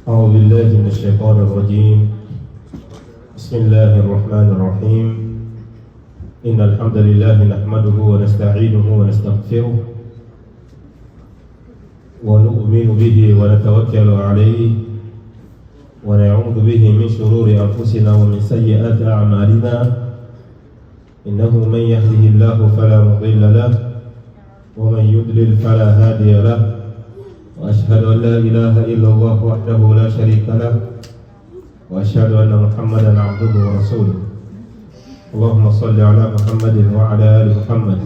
أعوذ بالله من الشيطان الرجيم. بسم الله الرحمن الرحيم. إن الحمد لله نحمده ونستعينه ونستغفره ونؤمن به ونتوكل عليه ونعوذ به من شرور أنفسنا ومن سيئات أعمالنا. إنه من يهده الله فلا مضل له ومن يضلل فلا هادي له، وأشهد أن لا إله إلا الله وحده لا شريك له، وأشهد أن محمدا عبده ورسوله. اللهم صل على محمد وعلى آل محمد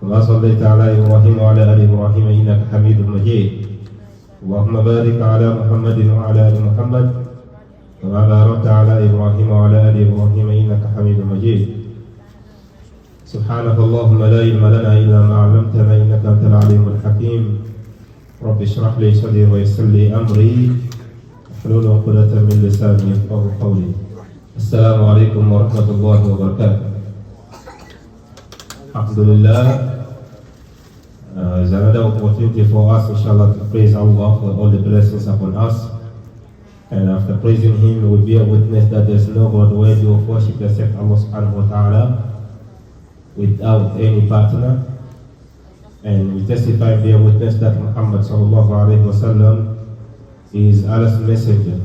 كما صليت على إبراهيم وعلى آل إبراهيم إنك حميد مجيد. اللهم بارك على محمد وعلى آل محمد كما باركت على إبراهيم وعلى آل إبراهيم إنك حميد مجيد. سبحانك اللهم لا علم لنا إلا ما علمتنا إنك أنت العليم الحكيم. رب اشرح لي صدري ويسر لي أمري واحلل عقدة من لساني يفقهوا قولي. السلام عليكم ورحمة الله وبركاته. Alhamdulillah, is another opportunity for us, inshallah, to praise Allah for all the blessings upon us. And after praising Him, we bear witness that there is no God worthy of worship except Allah subhanahu wa ta'ala, without any partner. And we testify and bear witness that Muhammad sallallahu alayhi wa sallam is Allah's messenger,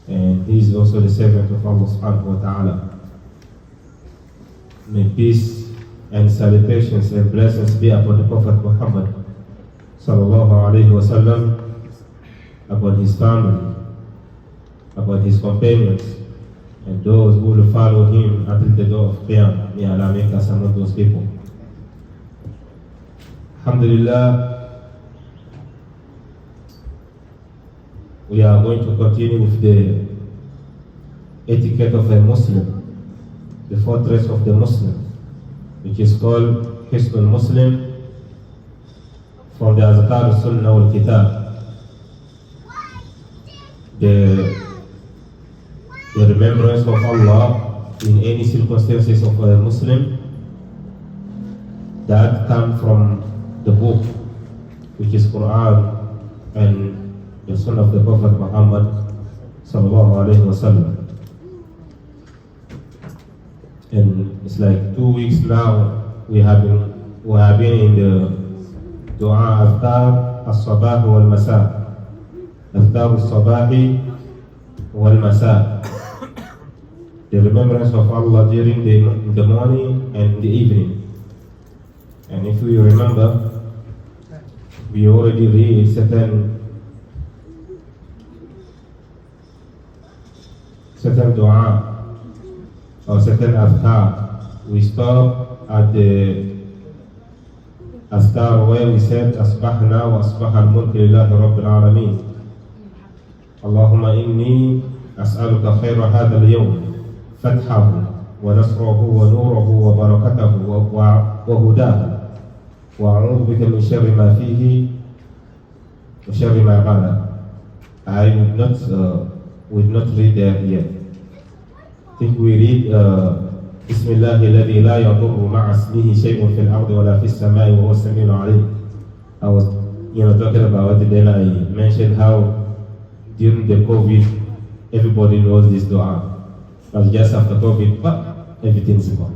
and he is also the servant of Allah subhanahu wa ta'ala. May peace and salutations and blessings be upon the Prophet Muhammad sallallahu alayhi wa sallam, upon his family, upon his companions, and those who will follow him until the day of Qiyam. May Allah make us among those people. Alhamdulillah, we are going to continue with the etiquette of a Muslim, the fortress of the Muslim, which is called Hisnul Muslim, from the Azkar Sunnah wal Kitab. The remembrance of Allah in any circumstances of a Muslim that come from the book, which is Quran and the Sunnah of the Prophet Muhammad sallallahu alaihi wasallam. And it's like 2 weeks now we have been in the Dua Azkar As-Sabah wal Masa, Azkar As-Sabahi wal Masa, the remembrance of Allah during the morning and the evening. And if we remember, we already read certain dua or certain azkar. We stop at the azkar where we said asbahna wa asbaha al-mulku lillahi rabbil alamin. Allahumma inni as'aluka khayra hadha al-yawm, fathahu wa nasrahu wa nurahu wa barakatahu wa hudahu, وأعوذ بك من شر ما فيه وشر ما بعده. I would not read there yet. I think we read بسم الله الذي لا يضر مع اسمه شيء في الأرض ولا في السماء وهو السميع العليم. I was talking about it, then I mentioned how during the COVID everybody knows this dua, but just after COVID, everything's gone.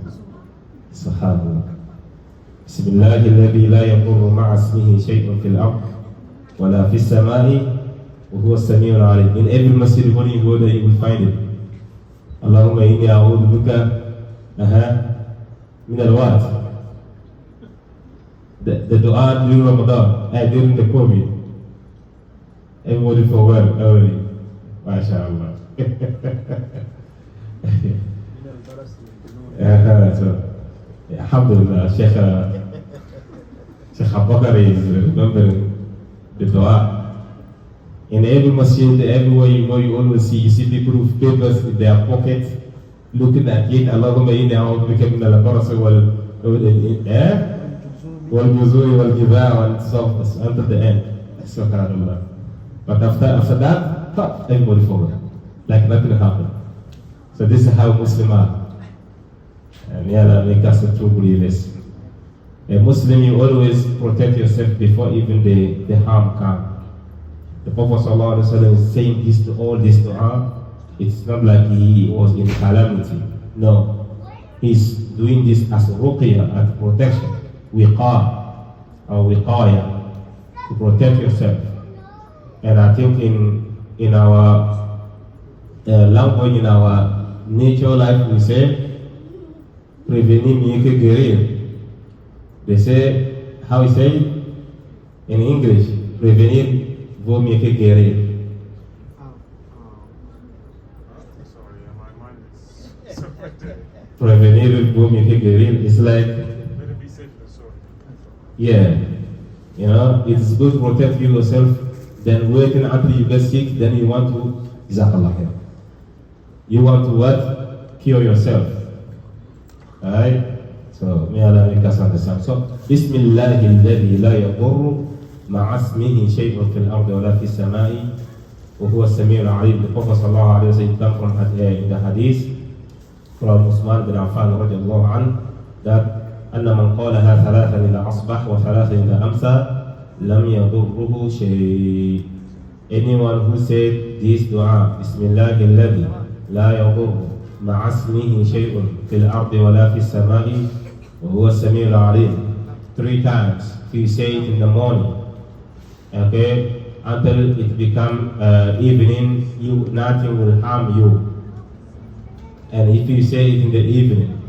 Subhanallah. بسم الله الذي لا يضر مع اسمه شيء في الأرض ولا في السماء وهو السميع العليم. In every masjid when you go there you will find it. اللهم إني أعوذ بك من الوات. The dua during Ramadan, during the COVID, everybody forgot early. MashaAllah. So, Alhamdulillah, Sheikh Abubakar is remembering the dua. In every masjid, everywhere you go, you always see people with papers in their pockets, looking at it. Allahumma inni a'udhu bika min al-barasi wal-juzui wal-jibaa and so until the end. Subhanallah. But after that, everybody forgot, like nothing happened. So this is how Muslims are. And may Allah make us true believers. A Muslim, you always protect yourself before even the harm comes. The Prophet ﷺ is saying this to all this dua. It's not like he was in calamity. No. He's doing this as ruqya, as protection. Wiqaya, to protect yourself. And I think in our language, in our nature life, we say, prevenir mieux que guérir. They say, how we say it? In English, prevenir vaut mieux que guérir. Sorry, my mind is so Prevenir vaut mieux que guérir. It's like, better be safe than sorry. yeah, you know, it's good to protect yourself than waiting until you get sick, then you want to, Jazakallah khair. You want to what? Cure yourself. Alright? So, may Allah make us understand. So, Bismillahi alladhi la yadurru ma'a ismihi shay'un fil ardi wa la fis sama'i wa huwa as-sami'ul 'alim. The Prophet sallallahu alayhi wa sallam come from in the hadith from Usman bin Affan radiallahu anhu that أن من قالها ثلاثا إذا أصبح وثلاثا إذا أمسى لم يضره شيء. Anyone who said this dua, Bismillahi alladhi la yadurru مع اسمه شيء في الأرض ولا في السماء وهو السميع العليم 3 times. If you say it in the morning, okay, until it become evening, nothing will harm you. And if you say it in the evening,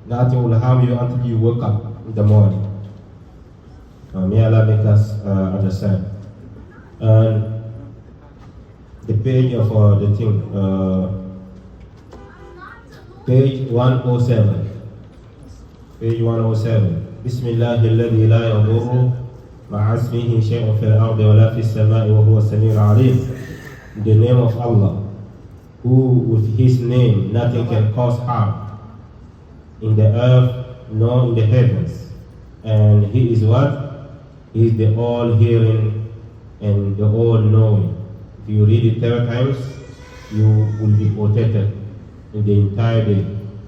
nothing will harm you until you wake up in the morning. May Allah make us understand. And the page of the thing. Page 107. Page 107. Bismillahi alladhi la yadurru ma'a ismihi shay'un fil ardi wa la fis sama'i wa huwa as-sami'ul 'alim. In the name of Allah, who with his name nothing can cause harm in the earth nor in the heavens. And he is what? He is the all-hearing and the all-knowing. If you read it 3 times, you will be protected in the entire day.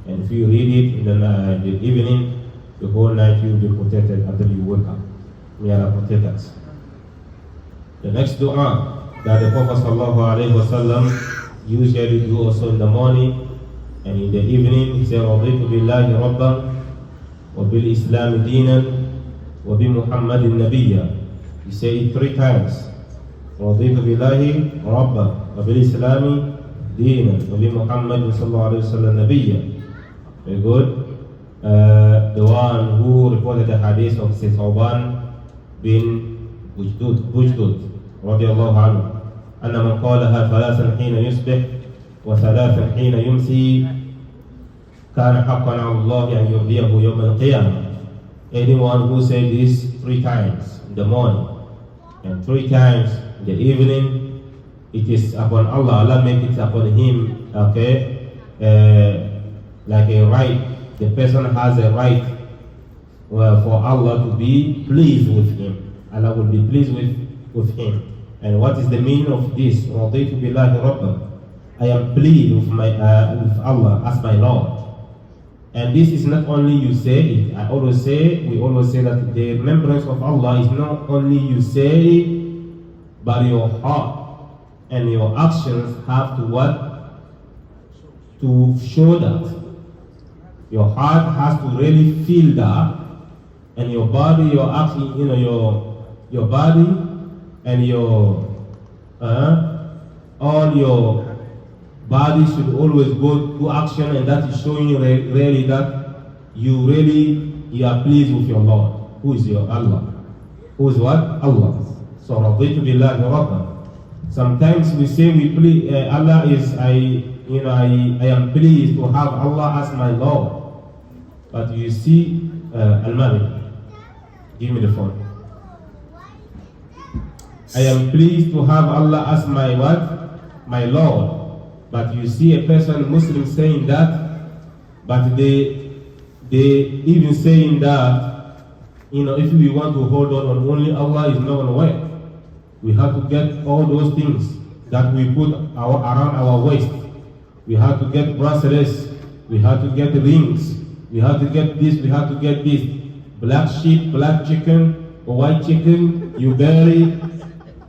And if you read it in the evening, the whole night you will be protected until you wake up. May Allah protect us. The next dua that the Prophet ﷺ usually do also in the morning and in the evening, he said, رَضِيتُ بِاللَّهِ رَبًّا وَبِالْإِسْلَامِ دِينًا وَبِمُحَمَّدٍ نَبِيًّا. He said it 3 times. رَضِيتُ بِاللَّهِ رَبًّا وَبِالْإِسْلَامِ دِينًا وَبِمُحَمَّدٍ صلى الله عليه وسلم نبيًّا. Very good. The one who reported the hadith of Sitou bin Bujdud رضي الله عنه أن من قالها 3 حين يصبح و3 حين يمسي كان حقا على الله أن يرضيه يوم القيامة. Anyone who said this 3 times in the morning and 3 times in the evening, it is upon Allah. Allah make it upon him, okay, like a right. The person has a right for Allah to be pleased with him. Allah will be pleased with him. And what is the meaning of this? رَضِيتُ بِاللَّهِ رَبًّا. I am pleased with with Allah as my Lord. And this is not only you say it. We always say that the remembrance of Allah is not only you say it, but your heart and your actions have to what? To show that. Your heart has to really feel that, and your body, your action, your body and your all your body should always go to action, and that is showing you really that you are pleased with your Lord. Who is your Allah? Who is what? Allah. So رضيت بالله ربا. Sometimes we say Allah is I am pleased to have Allah as my Lord. But you see, Al-Malik, give me the phone. I am pleased to have Allah as my what? My Lord. But you see a person, Muslim, saying that, but they even saying that, if we want to hold on only Allah is not going to work. We have to get all those things that we put around our waist. We have to get bracelets. We have to get rings. We have to get this. We have to get this. Black sheep, black chicken, white chicken. You bury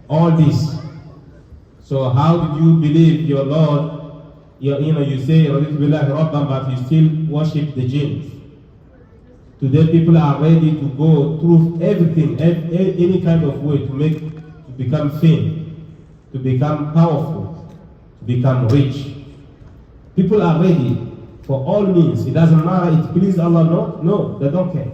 all this. So how did you believe your Lord? You say Raditu billahi Rabban, but you still worship the jinns. Today people are ready to go through everything, any kind of way to become fame, to become powerful, to become rich. People are ready for all means. It doesn't matter, it pleases Allah, no, they don't care.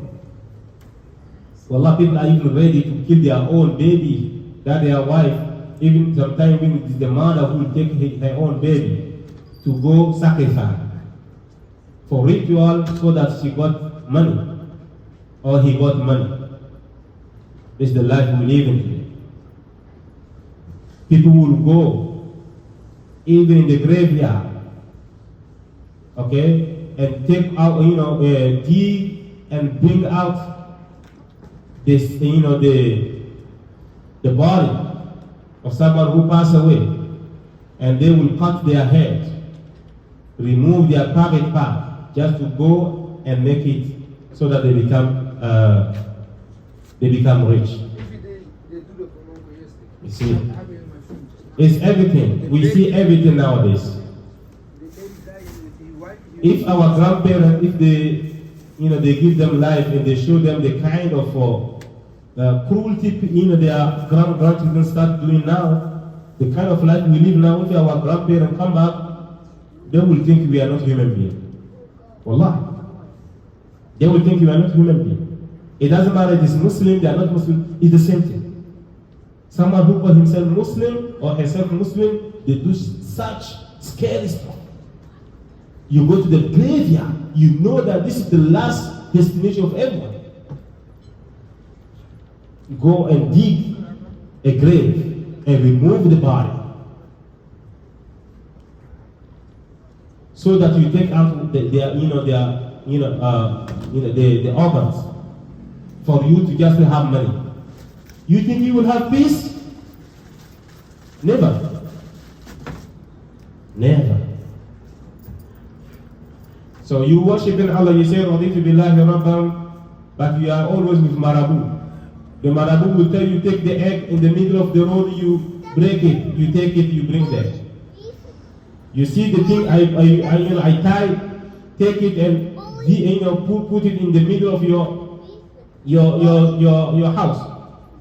Wallah, people are even ready to kill their own baby, that their wife, even sometimes when it is the mother who will take her own baby to go sacrifice for ritual so that she got money or he got money. This is the life we live in today. People will go even in the graveyard, okay, and take out, dig and bring out this, the body of someone who passed away, and they will cut their head, remove their private part, just to go and make it so that they become rich. You see, it's everything. We see everything nowadays. If our grandparents, if they give them life and they show them the kind of cruelty, their grandchildren start doing now, the kind of life we live now, if our grandparents come back, they will think we are not human beings. Wallah. They will think we are not human beings. It doesn't matter if it's Muslim, they are not Muslim, it's the same thing. Someone who calls himself Muslim or herself Muslim, they do such scary stuff. You go to the graveyard, you know that this is the last destination of everyone. Go and dig a grave and remove the body, so that you take out the organs for you to just have money. You think you will have peace? Never. Never. So you worshiping Allah, you say Raditu billahi Rabban, but you are always with Marabu. The Marabu will tell you, take the egg in the middle of the road, you break it, you take it, you bring that. You see the thing I tie, take it and put it in the middle of your house.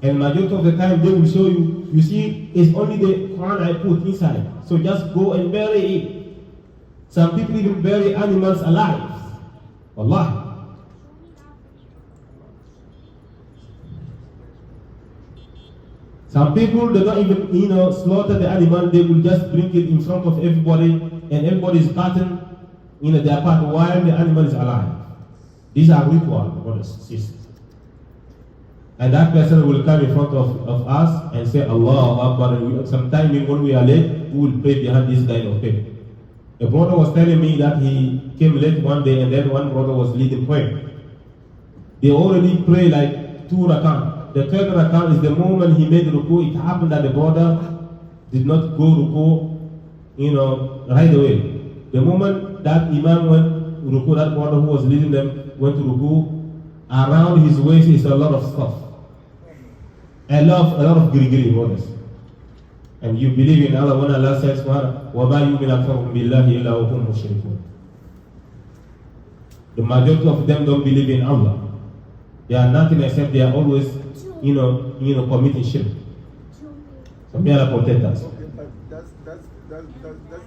And majority of the time they will show you, you see, it's only the Quran I put inside. So just go and bury it. Some people even bury animals alive. Allah. Some people, they don't even, slaughter the animal. They will just bring it in front of everybody, and everybody is cutting, their part while the animal is alive. These are rituals, brothers and sisters. And that person will come in front of us and say, Allah Akbar. And sometimes when we are late, we will pray behind this guy of faith. A brother was telling me that he came late one day, and then one brother was leading prayer. They already pray like 2 rak'ah. The third rak'ah is the moment he made ruku. It happened that the brother did not go ruku, right away. The moment that Imam went ruku, that brother who was leading them went to ruku, around his waist is a lot of stuff. A lot of giri brothers. And you believe in Allah when Allah says, وَمَا يُؤْمِنُ أَكْثَرُهُم بِاللَّهِ إِلَّا وَهُمْ مُشْرِكُونَ. The majority of them don't believe in Allah. They are nothing except they are always, committing shirk. So may Allah protect us. Okay, but that's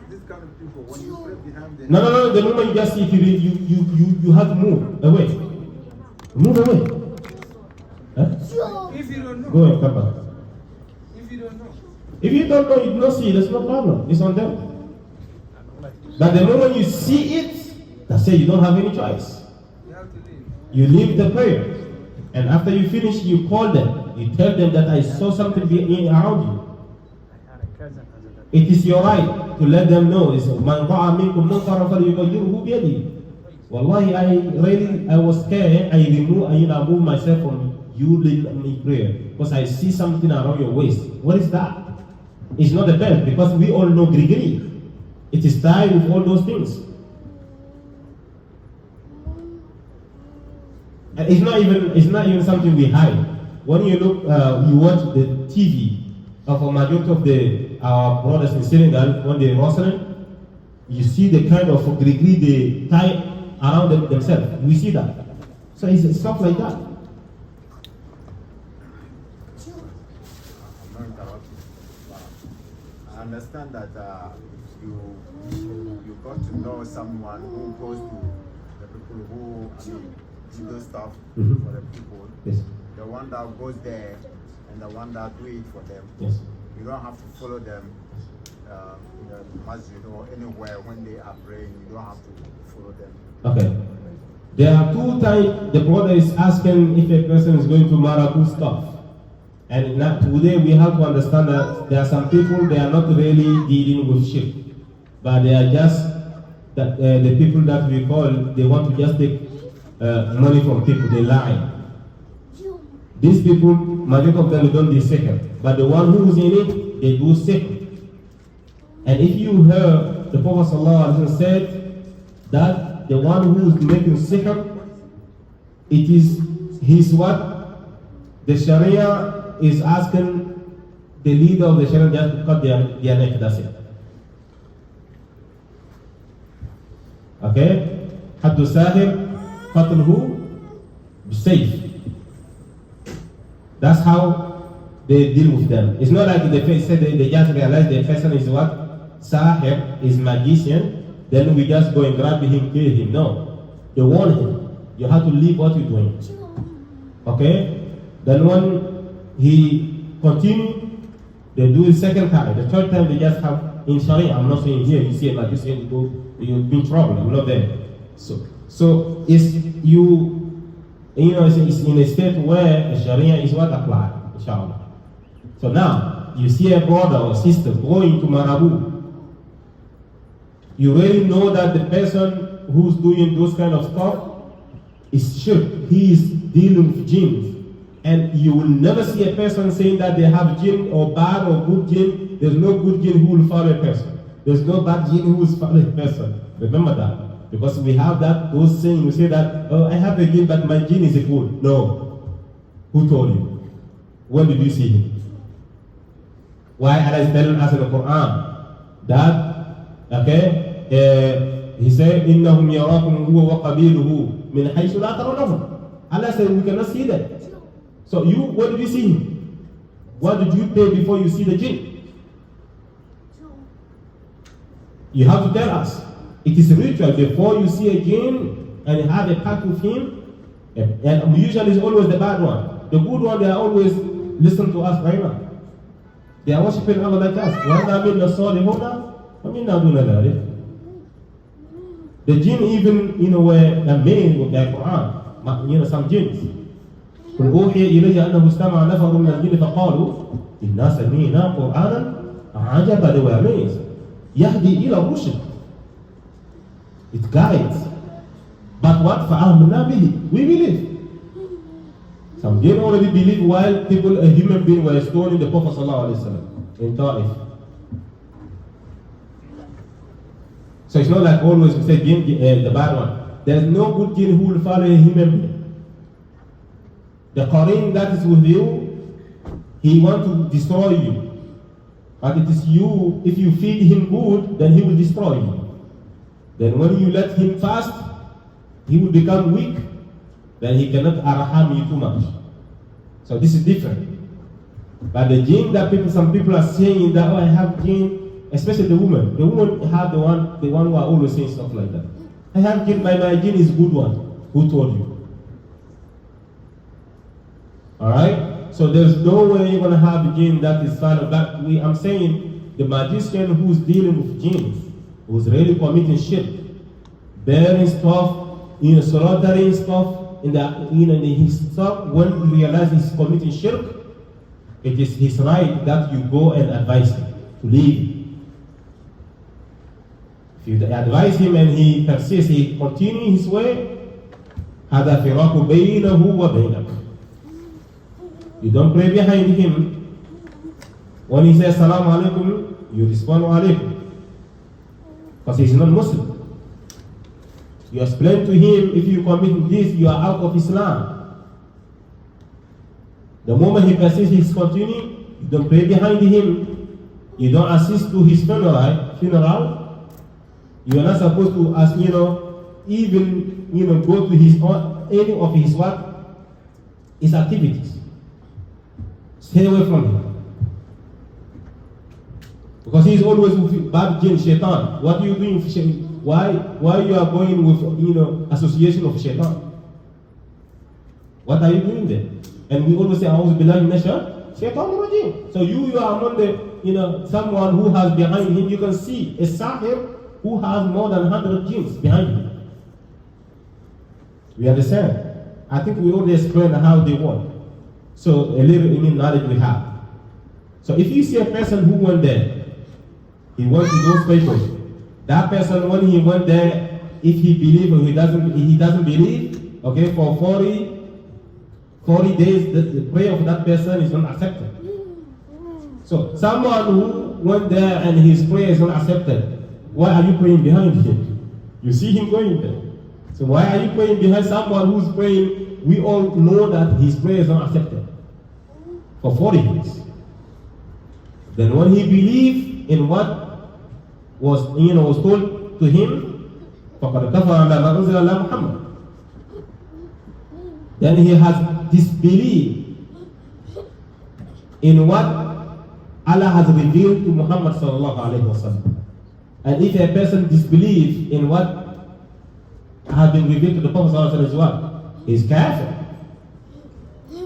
this kind of people. When you pray behind them. No. The moment you just see it, you have to move away. Move away. Huh? If you don't know. Go and come back. If you don't know. If you don't know, you do not see, there's no problem. It's on them. But the moment you see it, that's it, you don't have any choice. You have to leave. You leave the prayer. And after you finish, you call them. You tell them that I saw something around you. It is your right to let them know. It's man ra'a minkum munkaran falyughayyirhu biyadihi. Wallahi, I was scared. I moved myself from you lead me prayer because I see something around your waist. What is that? It's not a belt, because we all know Grigri. It is tied with all those things. It's not even something we hide. When you look, you watch the TV, of a majority of our brothers in Senegal, when they're wrestling, you see the kind of degree they tie around themselves. We see that. So it's stuff like that. I'm not interrupting. I understand that you got to know someone who goes to the people who do those stuff for the people. Yes. The one that goes there and the one that do it for them. Yes. You don't have to follow them in the masjid or anywhere when they are praying. You don't have to follow them. Okay. There are two times the brother is asking if a person is going to Marabu stuff. And today we have to understand that there are some people, they are not really dealing with shirk. But they are just the people that we call, they want to just take money from people, they lie. These people, majority of them don't do sihr. But the one who is in it, they do sihr. And if you heard the Prophet ﷺ said that the one who is making sihr, it is his what? The Sharia is asking the leader of the Sharia just to cut their neck, that's it. Okay? حد الساحر قتله بالسيف. That's how they deal with them. It's not like they just realize the person is what? Sahir is magician, then we just go and grab him, kill him. No. They warn him. You have to leave what you're doing. Okay? Then when he continue, they do it second time. The third time they just have in Sharia. I'm not saying here, you see a magician, you'll be in trouble. I'm not there. So it's it's in a state where the Sharia is what applied, inshallah. So now, you see a brother or sister going to Marabu. You really know that the person who's doing those kind of stuff is shirk. He is dealing with jinns. And you will never see a person saying that they have jinn or bad or good jinn. There's no good jinn who will follow a person. There's no bad jinn who will follow a person. Remember that. Because we have those saying, we say that, oh, I have a jinn, but my jinn is a good. No. Who told you? When did you see him? Why Allah is telling us in the Quran that, okay, he said, إِنَّهُمْ يَرَاكُمْ هُوَ وَقَبِيلُهُ مِنْ حَيْثُ لَا تَرَوْنَهُمْ. Allah said we cannot see them. So where did you see him? What did you pay before you see the jinn? You have to tell us. It is ritual before you see a jinn and have a pact with him. And usually it's always the bad one. The good one, they are always listen to us right now. They are worshiping Allah like us. The jinn even, were amazed with their Quran. Some jinns. قل أوحي إلي أنه استمع نفر من الجن فقالوا إنا سمعنا قرآنا عجبا. They were amazed. يهدي إلى الرشد. It guides. But what? فآمنا به. We believe. Some jinn already believe while a human being were stoning the Prophet ﷺ in Ta'if. So it's not like always we say jinn, the bad one. There's no good jinn who will follow a human being. The Qarin that is with you, he wants to destroy you. But it is you, if you feed him good, then he will destroy you. Then when you let him fast, he will become weak. Then he cannot arham you too much. So this is different. But the jinn that some people are saying that, oh, I have jinn, especially the woman. The woman have the one who are always saying stuff like that. I have jinn, my jinn is a good one. Who told you? Alright? So there's no way you're going to have a jinn that is silent. But I'm saying the magician who's dealing with jinns, who's really committing shirk, bearing stuff, slaughtering stuff, his stuff, when you realize he's committing shirk, it is his right that you go and advise him to leave. If you advise him and he persists, he continues his way, هذا فراق بينه وبينك. You don't pray behind him. When he says Assalamu alaikum, you respond wa alaikum. Because he's not Muslim. You explain to him, if you commit this, you are out of Islam. The moment he persists, he's continuing, You don't pray behind him. You don't assist to his funeral. You are not supposed to ask, even go to his any of his what? His activities. Stay away from him. Because he is always with bad jinn, shaitan. What are you doing? Why you are going with association of shaitan? What are you doing there? And we always say, A'udhu billahi minash shaitanir rajim. So you are among the someone who has behind him. You can see a sahir who has more than 100 jinns behind him. We understand? I think we already explained how they work. So a little knowledge we have. So if you see a person who went there, he went to those places. That person, when he went there, if he believes or he doesn't believe, okay, for 40 days, the prayer of that person is not accepted. So someone who went there and his prayer is not accepted, why are you praying behind him? You see him going there. So why are you praying behind someone who's praying? We all know that his prayer is not accepted for 40 days. Then when he believed in what was told to him, فَقَدْ كَفَرَ مَا أُنزِلَ عَلَى مُحَمَّدٍ. Then he has disbelieved in what Allah has revealed to Muhammad sallallahu alaihi wasallam. And if a person disbelieves in what has been revealed to the Prophet sallallahu alaihi wasallam, he is kafir.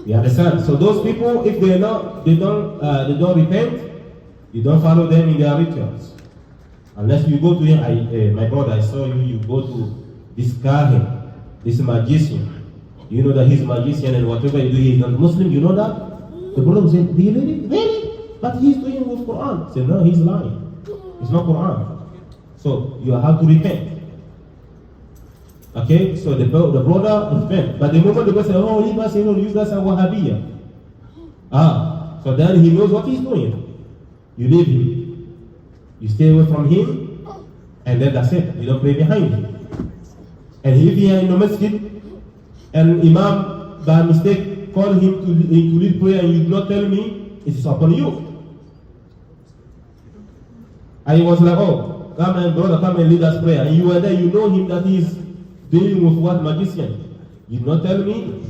You understand? So those people, if they don't repent, you don't follow them in their rituals. Unless you go to him, my brother, I saw you go to this Khair, this magician. You know that he's a magician and whatever he do, he's not Muslim, you know that? The brother said, really? But he's doing with Quran. I said, no, he's lying. It's not Quran. So you have to repent. Okay, so the brother repent. But the moment the person says, oh, leave us alone, use us as Wahhabiyya. So then he knows what he's doing. You leave him. You stay away from him, and then that's it. You don't pray behind him. And if he is in the masjid, and Imam by mistake call him to lead prayer, and you do not tell me, it's upon you. And he was like, oh, come and brother, come and lead us prayer. And you were there, you know him that he is dealing with what magician. You do not tell me.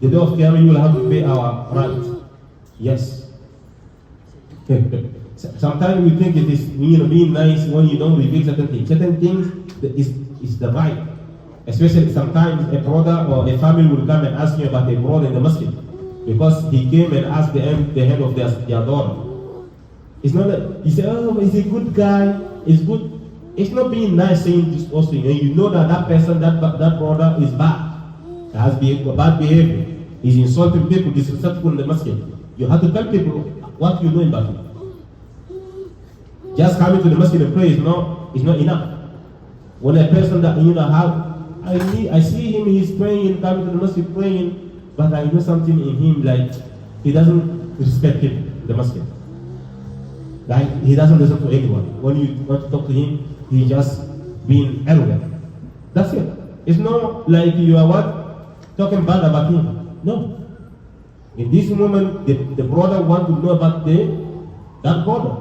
The day of Khair, you will have to pay our rent. Yes. Sometimes we think it is being nice when you don't reveal certain things. Certain things is the right. Especially sometimes a brother or a family will come and ask you about a brother in the masjid because he came and asked the head of their daughter. It's not that he said, oh, he's a good guy. It's good. It's not being nice saying this also. And you know that person, that brother is bad. He has bad behavior. He's insulting people, disrespectful in the masjid. You have to tell people what you know about him. Just coming to the masjid and pray is not enough. When a person that I see him, he's praying, coming to the masjid praying, but I know something in him like he doesn't respect him, the masjid. Like he doesn't listen to anyone. When you want to talk to him, he's just being arrogant. That's it. It's not like you are what? Talking bad about him. No. In this moment, the brother wants to know about that brother.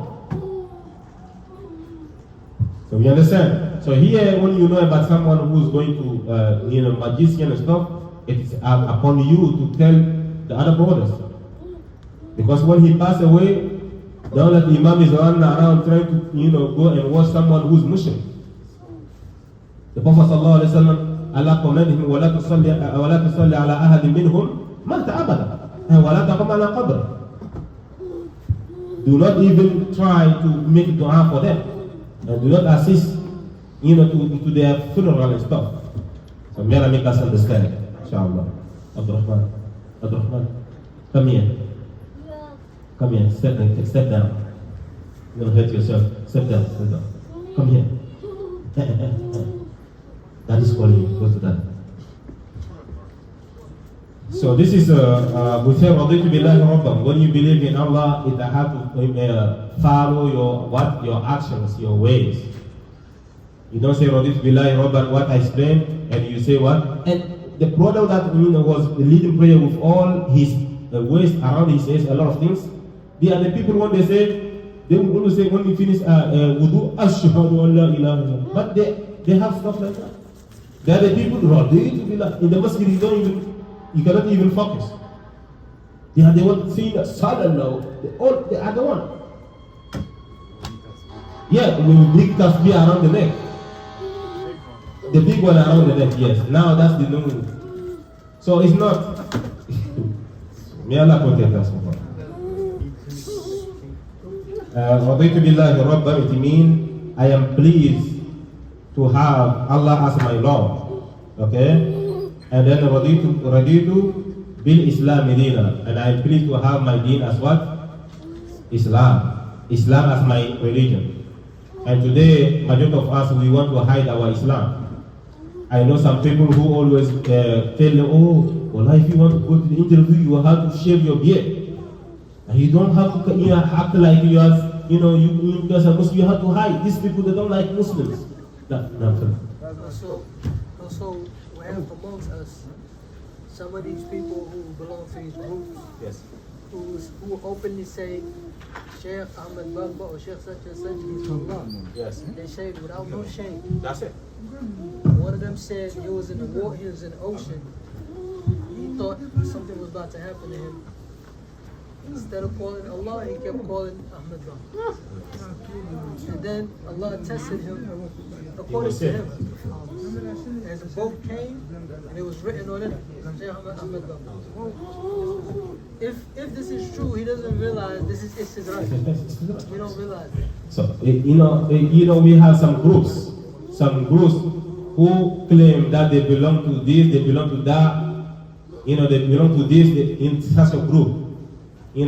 So we understand. So here, when you know about someone who's going to, magician and stuff, it is upon you to tell the other brothers. Because when he passed away, don't let the Imam is running around trying to, go and watch someone who's Muslim. The Prophet sallallahu alaihi wasallam, Allah commanded him, وَلَا تُصَلِّ عَلَىٰ أَحَدٍ مِّنْهُمْ مَاتَ أَبَدًا وَلَا تَقُمْ عَلَىٰ قَبْرٍ. Do not even try to make dua for them. And do not assist, to their funeral and stuff. So may Allah make us understand, inshallah. Abdurrahman, come here. Come here, step down. You're going to hurt yourself. Step down. Come here. That is calling you. Go to that. So this is we say رضيت بالله ربا. When you believe in Allah, it has to follow your actions, your ways. You don't say رضيت بالله ربا, what I explained, and you say what? And the brother that was leading prayer with all his ways around his says a lot of things. They are the people when they say, they will always say when you finish wudu, ashhadu an la ilaha illallah. But they have stuff like that. They are the people who are in the masjid, you cannot even focus. They are the one saying sallallahu. They are the one. Yeah, we big tasbih around the neck. The big one around the neck, yes. Now that's the new. So it's not. May Allah protect us. رضيت بالله ربا, it means I am pleased to have Allah as my Lord. Okay? And then raditu bil Islam dina, and I am pleased to have my deen as what? Islam. Islam as my religion. And today, majority of us, we want to hide our Islam. I know some people who always tell, well, if you want to go to the interview, you have to shave your beard. And you don't have to act like you are, you guys are Muslim. You have to hide. These people, they don't like Muslims. Also, we have amongst us some of these people who belong to these groups. Yes. Who openly say Sheikh Ahmed Bamba or Sheikh such and such is from Allah. Yes. They say it without no shame. That's it. One of them said he was in the water, he was in the ocean. He thought something was about to happen to him. Instead of calling Allah, he kept calling Ahmed Bamba. And then Allah tested him according to him. As the boat came, and it was written on it, Sheikh Ahmed Bamba. If this is true, he doesn't realize this is istidrak. We don't realize it. So we have some groups who claim that they belong to this, they belong to that. They belong to this in such a group. We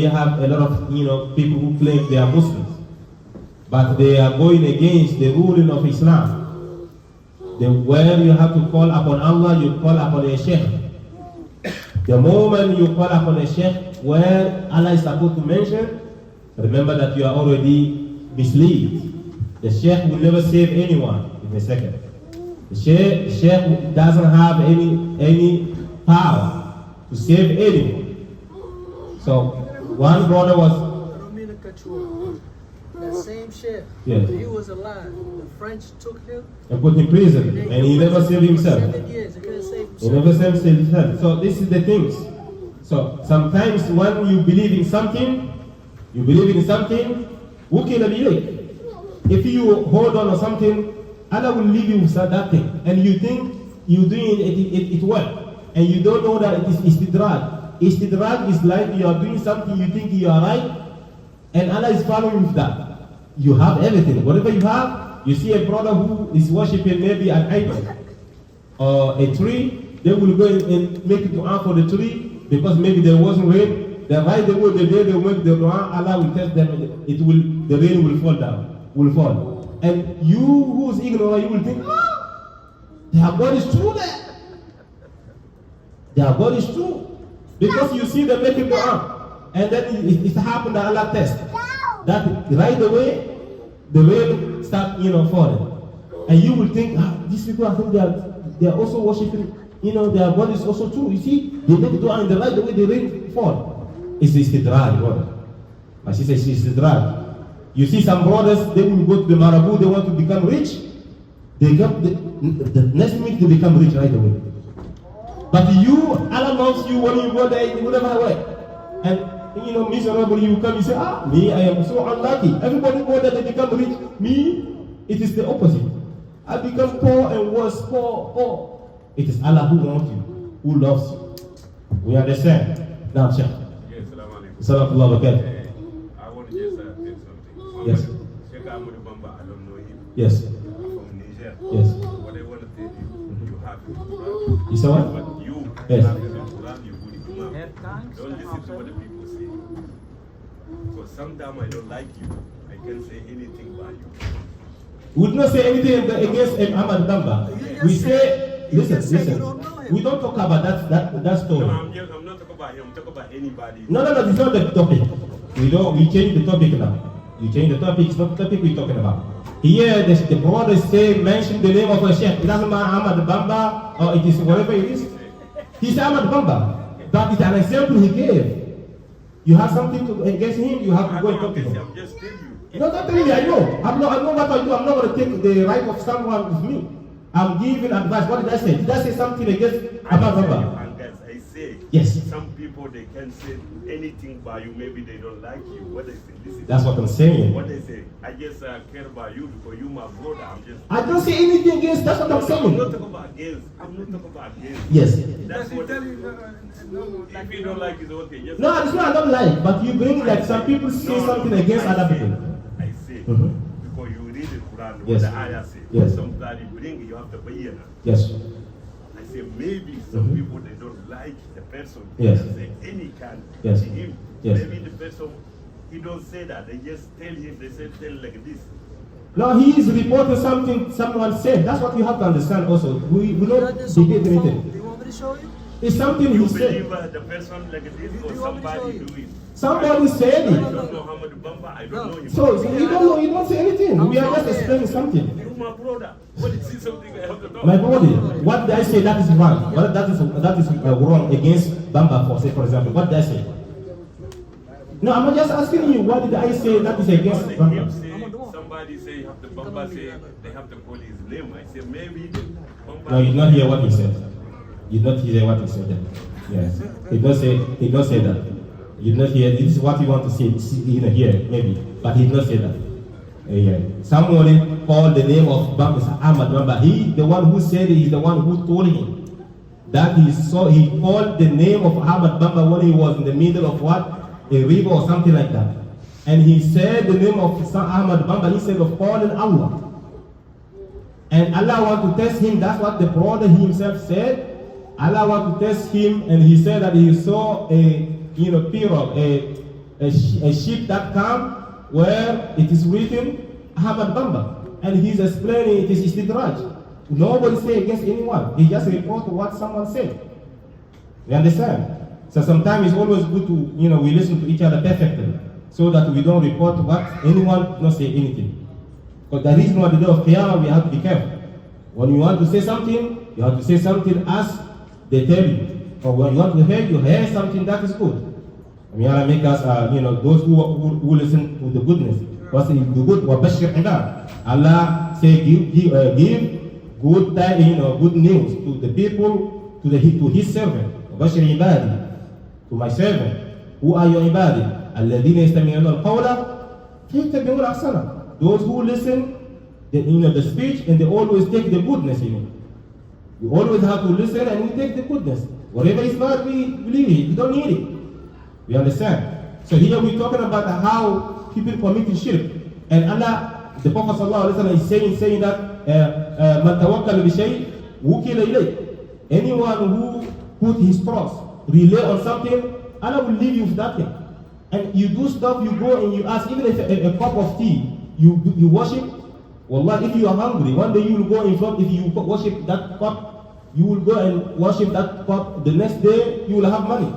have a lot of people who claim they are Muslims, but they are going against the ruling of Islam. Where you have to call upon Allah, you call upon a sheikh. The moment you call upon a sheikh where Allah is supposed to mention, remember that you are already misled. The sheikh will never save anyone in a second. The sheikh doesn't have any power to save anyone. So one brother was. I don't mean to cut you off. That same sheikh, Yes. when he was alive, the French took him And put in prison, and he never saved himself. 7 years. He couldn't save He himself. never saved himself. So this is the things. So sometimes when you believe in something, وكل بيدك. If you hold on to something, Allah will leave you with that thing, and you think you're doing it well, and you don't know that it is istidraj. Istidraj is like you are doing something, you think you are right, and Allah is following with that. You have everything. Whatever you have, you see a brother who is worshiping maybe an idol or a tree, they will go and make it dua for the tree because maybe there wasn't rain. Then right the day they make the dua, Allah will test them. The rain will fall. And you who's ignorant, you will think, their God is true there. Their God is true. Because you see them making dua, and then it happened that Allah test. That right away, the rain start falling. And you will think, these people, I think they are also worshiping, their God is also true. You see, they make dua and the right away the rain fall. It's istidraj, brother. My sister, it's istidraj. You see some brothers, they will go to the Marabu, they want to become rich. They get the next week they become rich right away. But Allah loves you when you go there, you whatever way. And miserable, you come, you say, me, I am so unlucky. Everybody go there, they become rich. Me, it is the opposite. I become poor and worse, poor. It is Allah who wants you, who loves you. We understand. Now, Sheikh. Yes, Assalamu alaikum. Assalamu alaikum. I want to just say something. Yes. Sheikh Ahmed Bamba, I don't know him. Yes. I'm from Niger. Yes. What I want to tell you, you have it in Quran. You say what? But you Yes. have it in Quran, you put it in Imam. Don't listen to what the people say. So sometimes I don't like you. I can't say anything about you. We would not say anything against Ahmed Bamba. We say, listen. We don't talk about that story. No, I'm not talking about him. I'm talking about anybody. No, it's not the topic. We change the topic now. You change the topic. It's not the topic we're talking about. Here, the brothers mention the name of a sheikh. It doesn't matter Ahmed Bamba or it is whatever it is. He's Ahmed Bamba. That is an example he gave. You have something against him, you have to go and talk to him. I'm just telling you. No, don't tell me, I know. I know what I do. I'm not going to take the right of someone with me. I'm giving advice. What did I say? Did I say something against Ahmad Bamba? I say, Yes. some people, they can say anything about you. Maybe they don't like you. What I say, this is That's what I'm saying. what I say. I just care about you because you my brother. I don't say anything against. That's what I'm I'm saying. not talking about against. I'm not talking about against. Yes. That's what. If you don't like it, okay. Just No, it's not I don't like, but you bring like some people say something against other people. I say Mhm. because you read the Quran, what Yes. the ayah say. Yes. Somebody bring you have to pay it. Yes. I say maybe some Mhm. people they don't like the person. Yes. They say any can Yes. to him. Yes. Maybe the person he don't say that. They just tell him. They say tell like this. No, he is reporting something someone said. That's what you have to understand also. We You don't got this on debate your phone. anything. Do you want me to show you? It's something You he said. believe the person like this Do or you want me to show somebody you? do it? Somebody said I it. don't know how much Bamba. I don't know him. So you don't know, you don't say anything. We are just explaining something. You my brother. What is it something I have to know? My brother, what did I say that is wrong? What that is wrong against Bamba for example. What did I say? No, I'm just asking you. What did I say that is against They Bamba? keep saying, somebody say you have to Bamba say they have to call his name. I say maybe Bamba. No, you did not hear what he said. You did not hear what he said. Yes, he did not say that. You did not hear. This is what you want to see here maybe, but he did not say that. Yeah. Someone called the name of Bamba Ahmad Bamba. He, the one who said it, is the one who told him that he saw. He called the name of Ahmad Bamba when he was in the middle of what? A river or something like that. And he said the name of Ahmad Bamba instead of calling Allah. And Allah want to test him. That's what the brother himself said. Allah want to test him, and he said that he saw a pirogue, a ship that come where it is written Ahmad Bamba, and he's explaining it is istidraj. Nobody say against anyone. He just report what someone said. You understand? So sometimes it's always good to we listen to each other perfectly, so that we don't report what anyone not say anything. But the reason why the day of Qiyamah we have to be careful. When you want to say something, you have to say something as they tell you. Or when you want to hear, you hear something that is good. May Allah make us, those who listen to the goodness. What's the good? وَبَشِّرْ عِبَادٍ. Allah say give good good news to the people, to His servant. وَبَشِّرْ عِبَادٍ. To my servant. Who are your ibadi? الَّذِينَ يَسْتَمِعُونَ الْقَوْلَ فَيَتَّبِعُونَ أَحْسَنَهُ. Those who listen, the speech, and they always take the goodness in it. We always have to listen and we take the goodness. Whatever is bad, we believe it. We don't need it. We understand. So here we're talking about how people committing shirk. And Allah, the Prophet ﷺ is saying that مَنْ تَوَكَّلَ بِشَيْءٍ وُكِلَ إِلَيْهِ. Anyone who put his trust, rely on something, Allah will leave you with that thing. And you do stuff, you go and you ask, even if a cup of tea, you worship. Wallah, if you are hungry, one day you will go in front, if you worship that cup, you will go and worship that cup. The next day, you will have money.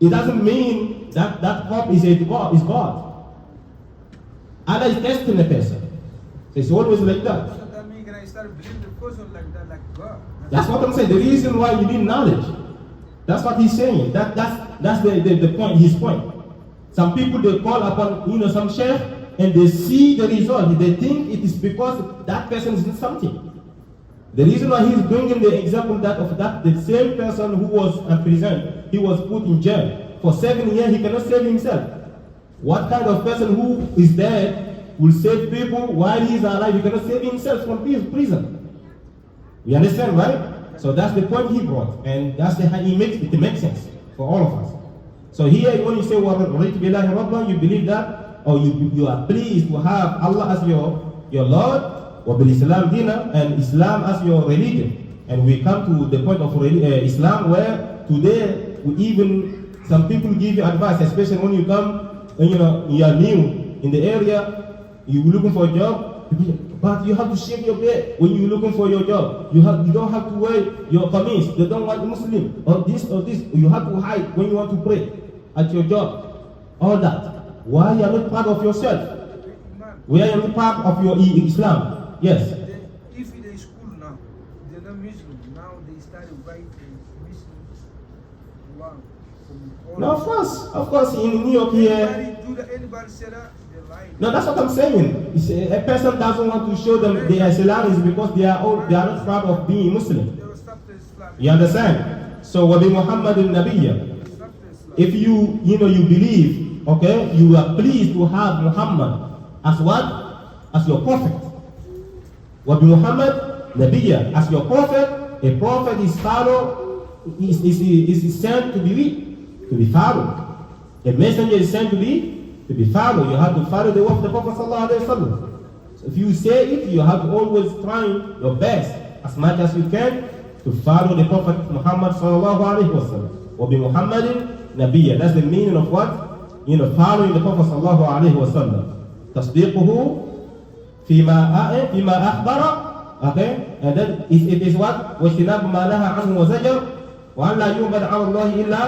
It doesn't mean that that cup is God. Allah is testing the person. So it's always like that. So that means can I start believing the person like that, like God? That's what I'm saying. The reason why you need knowledge. That's what he's saying. That's the point. His point. Some people they call upon some sheikh and they see the result. They think it is because that person is something. The reason why he's bringing the example the same person who was imprisoned, he was put in jail for 7 years. He cannot save himself. What kind of person who is dead will save people while he is alive? He cannot save himself from prison. You understand, right? So that's the point he brought, and that's how it makes sense for all of us. So here, when you say you believe that, or you are pleased to have Allah as your Lord, Islam dina, and Islam as your religion. And we come to the point of Islam where today some people give you advice, especially when you come and you are new in the area, you're looking for a job, but you have to shave your beard when you're looking for your job. You don't have to wear your qamis. They don't want Muslim or this. You have to hide when you want to pray at your job. All that. Why you are not part of yourself? Why are you not part of your Islam? Yes. If in a school now, they're not Muslim. Now they started writing Muslims from No, of course, in New York here. Anybody say that? They're lying. No, that's what I'm saying. You see, a person doesn't want to show them they are Islam is because they are not proud of being Muslim. They will stop the Islam. You understand? So, wa bi Muhammadin Nabiyya. Stop the Islam. If you believe, okay, you are pleased to have Muhammad as what? As your prophet. Wa bi Muhammad Nabiyya, as your prophet. A prophet is followed, is sent to be followed. A messenger is sent to be followed. You have to follow the work of the Prophet sallallahu alaihi wasallam. So if you say it, you have to always try your best as much as you can to follow the Prophet Muhammad sallallahu alaihi wasallam. Wa bi Muhammadin Nabiyya. That's the meaning of what? Following the Prophet sallallahu alaihi wasallam. Tasdiquhu fima akhbara. Okay, and then it is what? وَاجْتِنَابُ مَا نَهَى عَنْهُ وَزَجَرَ وَأَنْ لَا يُعْبَدَ عَلَى اللَّهِ إِلَّا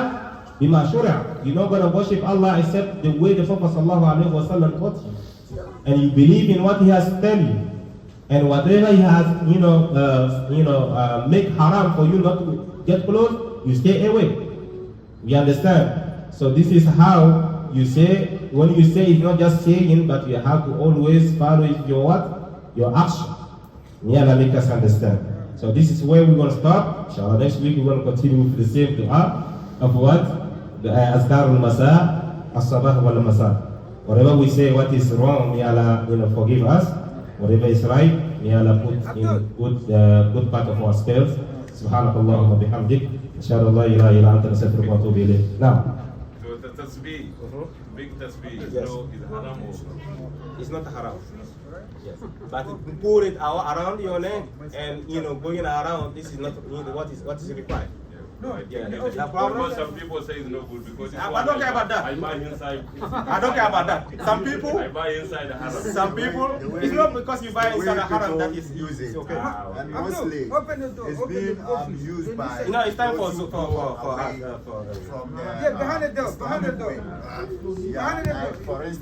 بِمَا شُرِعَ. You're not going to worship Allah except the way the Prophet sallallahu alaihi wasallam taught you. And you believe in what he has tell you. And whatever he has, make haram for you not to get close, you stay away. You understand? So this is how you say, when you say it's not just saying, but you have to always follow your what? Your action. May Allah make us understand. So this is where we're going to stop. Inshallah, next week we're going to continue with the same dua of what? The Azkar al-Masa, As-Sabah wal-Masa. Whatever we say, what is wrong, may Allah forgive us. Whatever is right, may Allah put in good part of our spells. Subhanakallahumma bihamdik. Ashhadu an la ilaha illa anta astaghfiruka wa atubu ilayk. Now. So the tasbih, big tasbih, Yes. is haram also. It's not haram. Yes. But pour it around your neck and going around, this is not what is required. No, Yeah, the problem. some people say it's no good because it's I don't care about that. I buy inside. I don't care about that. Some people, I buy inside the haram. some people, it's not because you buy inside a haram that is use it. it's okay. And mostly, Open the door. it's Open been the door. used by. It's time for those who for go for away for from Yeah, behind the door. Behind the Islamic door. way. Behind the door. For instance.